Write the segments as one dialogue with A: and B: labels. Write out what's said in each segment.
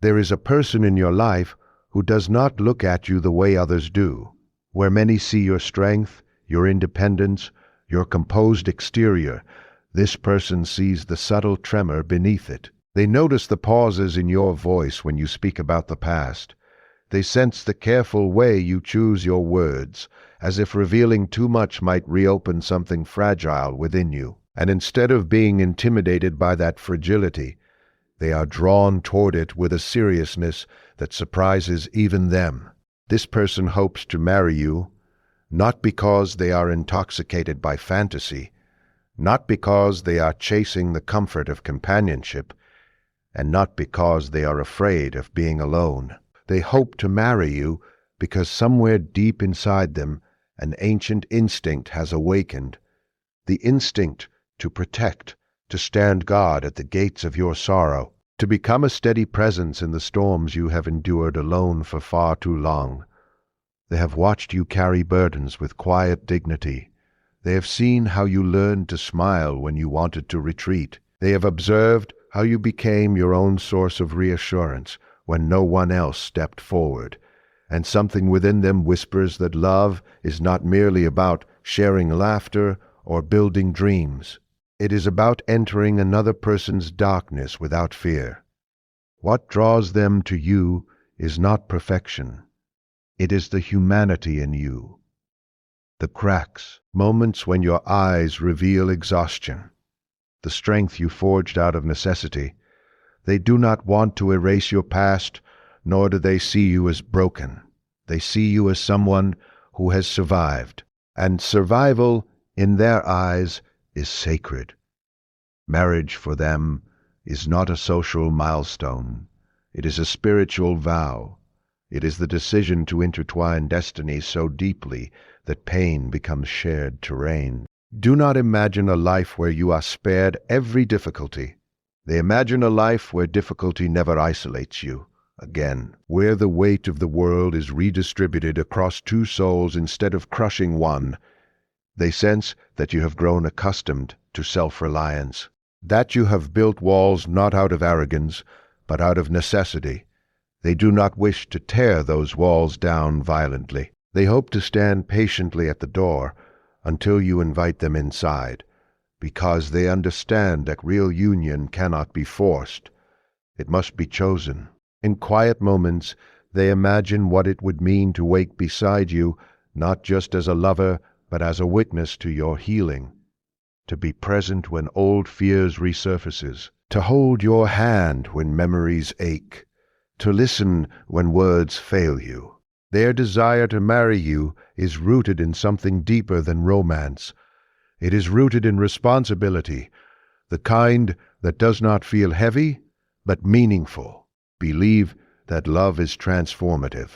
A: There is a person in your life who does not look at you the way others do. Where many see your strength, your independence, your composed exterior, this person sees the subtle tremor beneath it. They notice the pauses in your voice when you speak about the past. They sense the careful way you choose your words, as if revealing too much might reopen something fragile within you. And instead of being intimidated by that fragility, they are drawn toward it with a seriousness that surprises even them. This person hopes to marry you, not because they are intoxicated by fantasy, not because they are chasing the comfort of companionship, and not because they are afraid of being alone. They hope to marry you because somewhere deep inside them an ancient instinct has awakened, the instinct to protect, to stand guard at the gates of your sorrow, to become a steady presence in the storms you have endured alone for far too long. They have watched you carry burdens with quiet dignity. They have seen how you learned to smile when you wanted to retreat. They have observed how you became your own source of reassurance when no one else stepped forward. And something within them whispers that love is not merely about sharing laughter or building dreams. It is about entering another person's darkness without fear. What draws them to you is not perfection. It is the humanity in you. The cracks, moments when your eyes reveal exhaustion, the strength you forged out of necessity. They do not want to erase your past, nor do they see you as broken. They see you as someone who has survived, and survival, in their eyes, is sacred. Marriage for them is not a social milestone. It is a spiritual vow. It is the decision to intertwine destinies so deeply that pain becomes shared terrain. Do not imagine a life where you are spared every difficulty. They imagine a life where difficulty never isolates you. Again, where the weight of the world is redistributed across two souls instead of crushing one. They sense that you have grown accustomed to self-reliance, that you have built walls not out of arrogance, but out of necessity. They do not wish to tear those walls down violently. They hope to stand patiently at the door until you invite them inside, because they understand that real union cannot be forced. It must be chosen. In quiet moments, they imagine what it would mean to wake beside you, not just as a lover, but as a witness to your healing, to be present when old fears resurfaces, to hold your hand when memories ache, to listen when words fail you. Their desire to marry you is rooted in something deeper than romance. It is rooted in responsibility, the kind that does not feel heavy, but meaningful. Believe that love is transformative,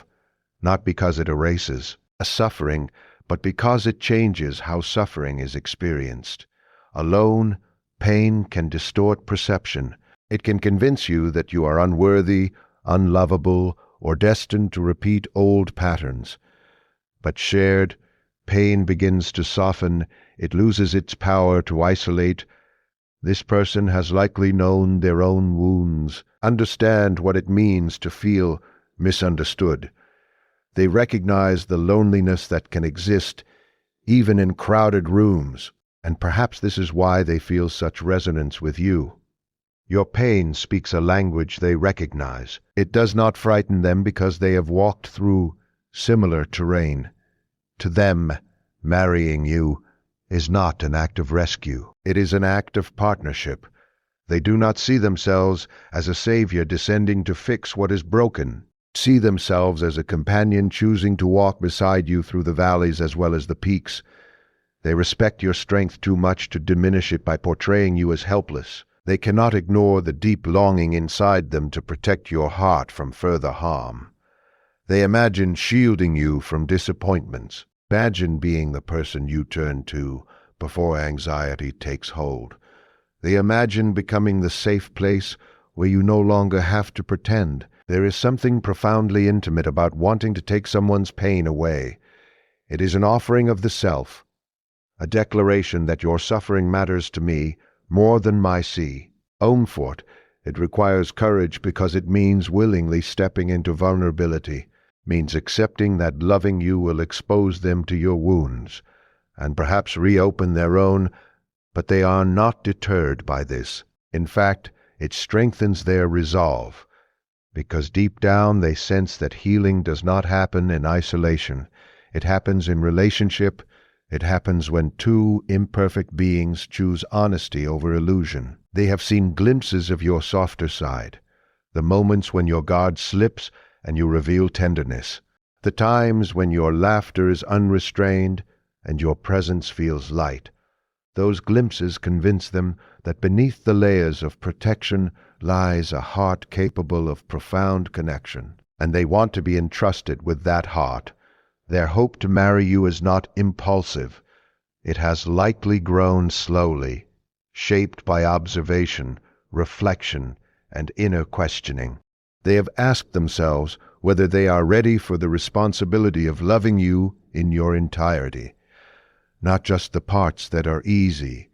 A: not because it erases a suffering, but because it changes how suffering is experienced. Alone, pain can distort perception. It can convince you that you are unworthy, unlovable, or destined to repeat old patterns. But shared, pain begins to soften. It loses its power to isolate. This person has likely known their own wounds, understand what it means to feel misunderstood. They recognize the loneliness that can exist even in crowded rooms, and perhaps this is why they feel such resonance with you. Your pain speaks a language they recognize. It does not frighten them because they have walked through similar terrain. To them, marrying you is not an act of rescue. It is an act of partnership. They do not see themselves as a savior descending to fix what is broken. See themselves as a companion choosing to walk beside you through the valleys as well as the peaks. They respect your strength too much to diminish it by portraying you as helpless. They cannot ignore the deep longing inside them to protect your heart from further harm. They imagine shielding you from disappointments. Imagine being the person you turn to before anxiety takes hold. They imagine becoming the safe place where you no longer have to pretend. There is something profoundly intimate about wanting to take someone's pain away. It is an offering of the self, a declaration that your suffering matters to me more than my sea. Own for it, It requires courage because it means willingly stepping into vulnerability, means accepting that loving you will expose them to your wounds, and perhaps reopen their own, but they are not deterred by this. In fact, it strengthens their resolve, because deep down they sense that healing does not happen in isolation. It happens in relationship. It happens when two imperfect beings choose honesty over illusion. They have seen glimpses of your softer side, the moments when your guard slips and you reveal tenderness, the times when your laughter is unrestrained and your presence feels light. Those glimpses convince them that beneath the layers of protection lies a heart capable of profound connection, and they want to be entrusted with that heart. Their hope to marry you is not impulsive. It has likely grown slowly, shaped by observation, reflection, and inner questioning. They have asked themselves whether they are ready for the responsibility of loving you in your entirety, not just the parts that are easy,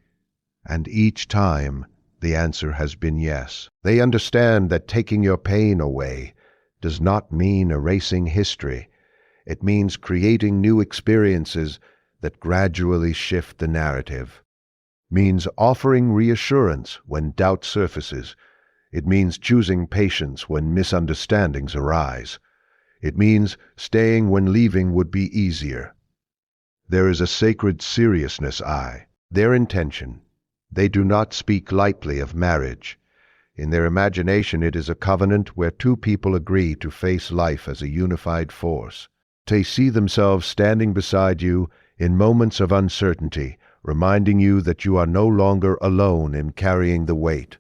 A: and each time the answer has been yes. They understand that taking your pain away does not mean erasing history. It means creating new experiences that gradually shift the narrative. Means offering reassurance when doubt surfaces. It means choosing patience when misunderstandings arise. It means staying when leaving would be easier. There is a sacred seriousness, their intention. They do not speak lightly of marriage. In their imagination it is a covenant where two people agree to face life as a unified force. They see themselves standing beside you in moments of uncertainty, reminding you that you are no longer alone in carrying the weight.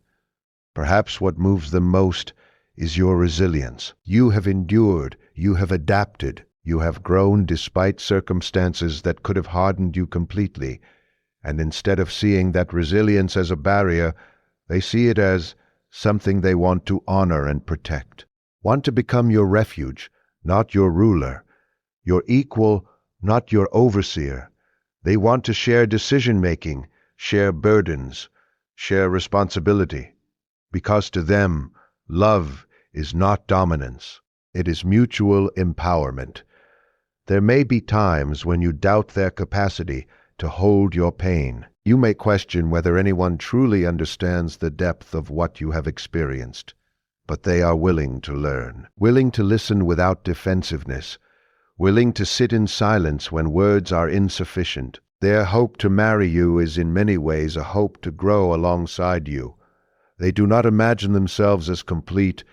A: Perhaps what moves them most is your resilience. You have endured, you have adapted, you have grown despite circumstances that could have hardened you completely, and instead of seeing that resilience as a barrier, they see it as something they want to honor and protect. Want to become your refuge, not your ruler, your equal, not your overseer. They want to share decision-making, share burdens, share responsibility, because to them, love is not dominance. It is mutual empowerment. There may be times when you doubt their capacity to hold your pain. You may question whether anyone truly understands the depth of what you have experienced, but they are willing to learn, willing to listen without defensiveness, willing to sit in silence when words are insufficient. Their hope to marry you is in many ways a hope to grow alongside you. They do not imagine themselves as complete,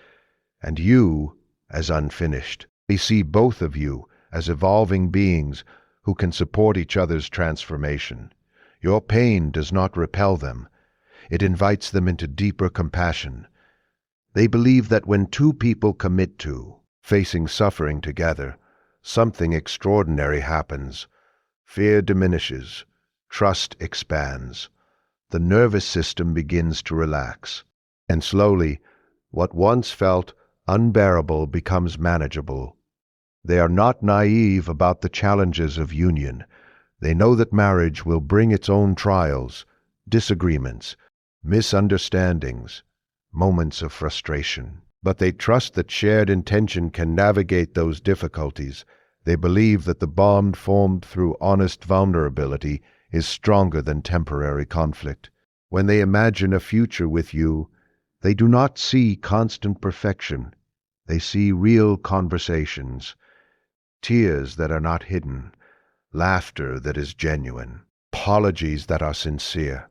A: and you as unfinished. They see both of you as evolving beings who can support each other's transformation. Your pain does not repel them. It invites them into deeper compassion. They believe that when two people commit to facing suffering together, something extraordinary happens. Fear diminishes. Trust expands. The nervous system begins to relax. And slowly, what once felt unbearable becomes manageable. They are not naive about the challenges of union. They know that marriage will bring its own trials, disagreements, misunderstandings, moments of frustration. But they trust that shared intention can navigate those difficulties. They believe that the bond formed through honest vulnerability is stronger than temporary conflict. When they imagine a future with you, they do not see constant perfection. They see real conversations, tears that are not hidden, laughter that is genuine, apologies that are sincere,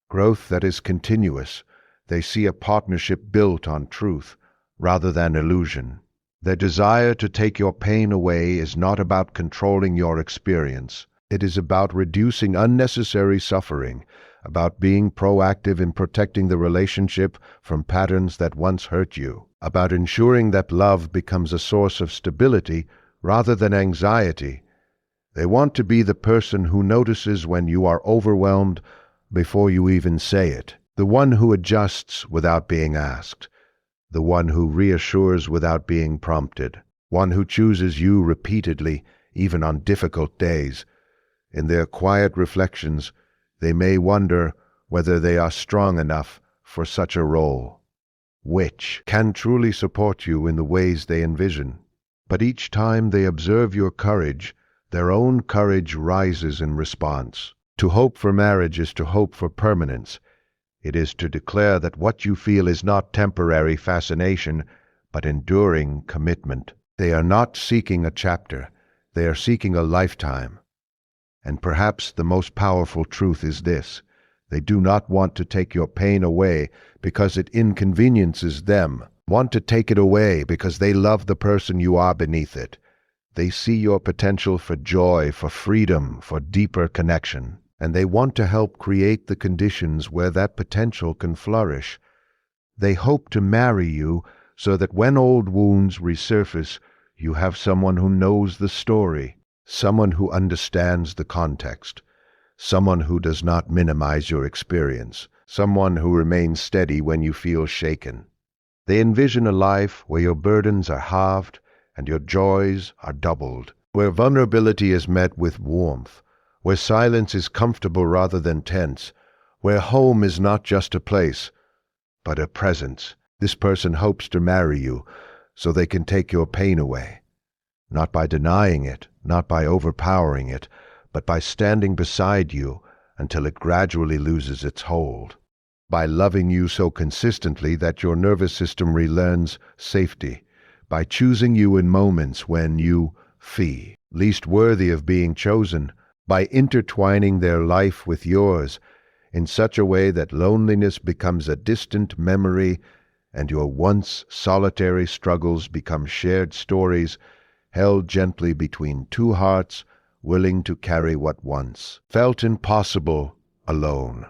A: growth that is continuous. They see a partnership built on truth rather than illusion. Their desire to take your pain away is not about controlling your experience. It is about reducing unnecessary suffering, about being proactive in protecting the relationship from patterns that once hurt you, about ensuring that love becomes a source of stability rather than anxiety. They want to be the person who notices when you are overwhelmed before you even say it, the one who adjusts without being asked, the one who reassures without being prompted, one who chooses you repeatedly, even on difficult days. In their quiet reflections, they may wonder whether they are strong enough for such a role. which can truly support you in the ways they envision. But each time they observe your courage, their own courage rises in response. To hope for marriage is to hope for permanence. It is to declare that what you feel is not temporary fascination, but enduring commitment. They are not seeking a chapter, they are seeking a lifetime. And perhaps the most powerful truth is this: they do not want to take your pain away because it inconveniences them, want to take it away because they love the person you are beneath it. They see your potential for joy, for freedom, for deeper connection, and they want to help create the conditions where that potential can flourish. They hope to marry you so that when old wounds resurface, you have someone who knows the story, someone who understands the context, someone who does not minimize your experience, someone who remains steady when you feel shaken. They envision a life where your burdens are halved and your joys are doubled, where vulnerability is met with warmth, where silence is comfortable rather than tense, where home is not just a place, but a presence. This person hopes to marry you so they can take your pain away, not by denying it, not by overpowering it, but by standing beside you until it gradually loses its hold, by loving you so consistently that your nervous system relearns safety, by choosing you in moments when you feel least worthy of being chosen, by intertwining their life with yours in such a way that loneliness becomes a distant memory and your once solitary struggles become shared stories held gently between two hearts willing to carry what once felt impossible alone.